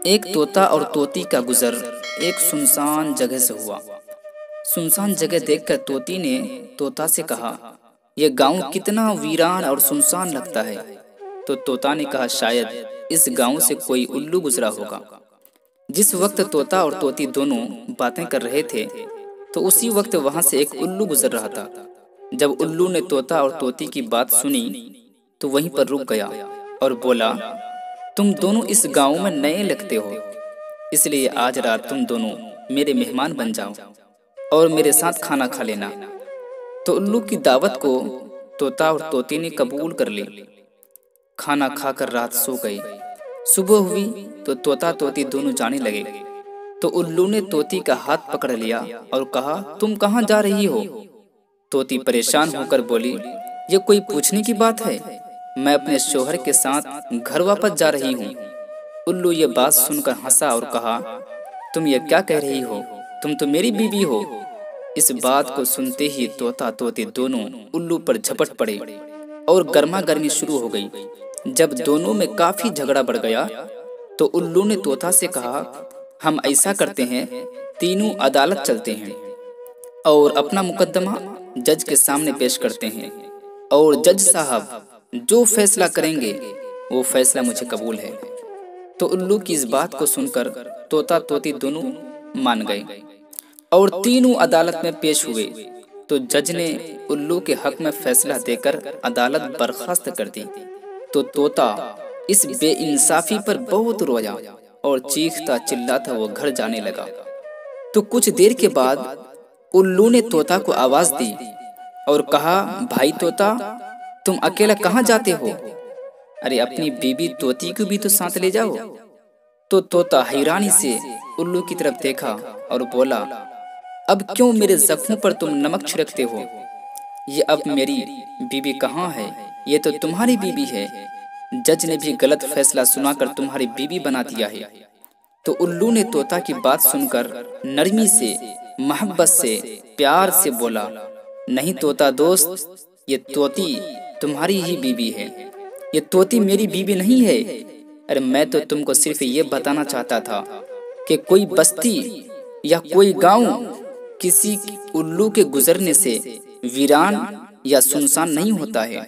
एक तोता और तोती का गुजर एक सुनसान जगह से हुआ। सुनसान जगह देखकर तोती ने तोता से कहा, यह गांव कितना वीरान और सुनसान लगता है। तो तोता ने कहा, शायद इस गांव से कोई उल्लू गुजरा होगा। जिस वक्त तोता और तोती दोनों बातें कर रहे थे, तो उसी वक्त वहां से एक उल्लू गुजर रहा था। जब उल्लू ने तोता और तोती की बात सुनी, तो वहीं पर रुक गया और बोला, तुम दोनों इस गांव में नए लगते हो, इसलिए आज रात तुम दोनों मेरे मेहमान बन जाओ और मेरे साथ खाना खा लेना। तो उल्लू की दावत को तोता और तोती ने कबूल कर ली। खाना खाकर रात सो गई। सुबह हुई तो तोता तोती दोनों जाने लगे। तो उल्लू ने तोती का हाथ पकड़ लिया और कहा, तुम कहाँ जा रही हो? तोती परेशान होकर बोली, ये कोई पूछने की बात है? मैं अपने शौहर के साथ घर वापस जा रही हूँ। उल्लू ये बात सुनकर हंसा और कहा, तुम ये क्या कह रही हो? तुम तो मेरी बीवी हो। इस बात को सुनते ही तोता तोती दोनों उल्लू पर झपट पड़े और गर्मा गर्मी शुरू हो गई। जब दोनों में काफी झगड़ा बढ़ गया, तो उल्लू ने तोता से कहा, हम ऐसा करते हैं, तीनों अदालत चलते हैं और अपना मुकदमा जज के सामने पेश करते हैं, और जज साहब जो फैसला करेंगे वो फैसला मुझे कबूल है। तो उल्लू की इस बात को सुनकर तोता तोती दोनों मान गए और तीनों अदालत में पेश हुए। तो जज ने उल्लू के हक में फैसला देकर अदालत बर्खास्त कर दी। तो तोता इस बेइंसाफी पर बहुत रोया और चीखता चिल्लाता वो घर जाने लगा। तो कुछ देर के बाद उल्लू ने तोता को आवाज दी और कहा, भाई तोता, तुम अकेला कहाँ जाते हो? अरे अपनी बीबी तोती को भी तो साथ ले जाओ। तो तोता हैरानी से उल्लू की तरफ देखा और बोला, अब क्यों मेरे जख्मों पर तुम नमक छिड़कते हो? ये अब मेरी बीबी कहाँ है? ये तो तुम्हारी बीबी है। जज ने भी गलत फैसला सुनाकर तुम्हारी बीबी बना दिया है। तो उल्लू ने तोता की बात सुनकर नरमी से, मोहब्बत से, प्यार से बोला, नहीं तोता दोस्त, ये तोती तुम्हारी ही बीबी है। ये तोती मेरी बीबी नहीं है। अरे मैं तो तुमको सिर्फ ये बताना चाहता था कि कोई बस्ती या कोई गांव किसी उल्लू के गुजरने से वीरान या सुनसान नहीं होता है,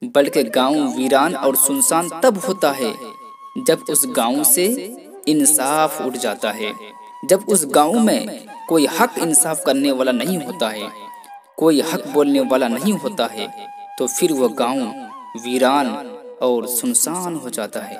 बल्कि गांव वीरान और सुनसान तब होता है जब उस गांव से इंसाफ उठ जाता है, जब उस गांव में कोई हक इंसाफ करने वाला नहीं होता है, कोई हक बोलने वाला नहीं होता है, तो फिर वह गांव वीरान और सुनसान हो जाता है।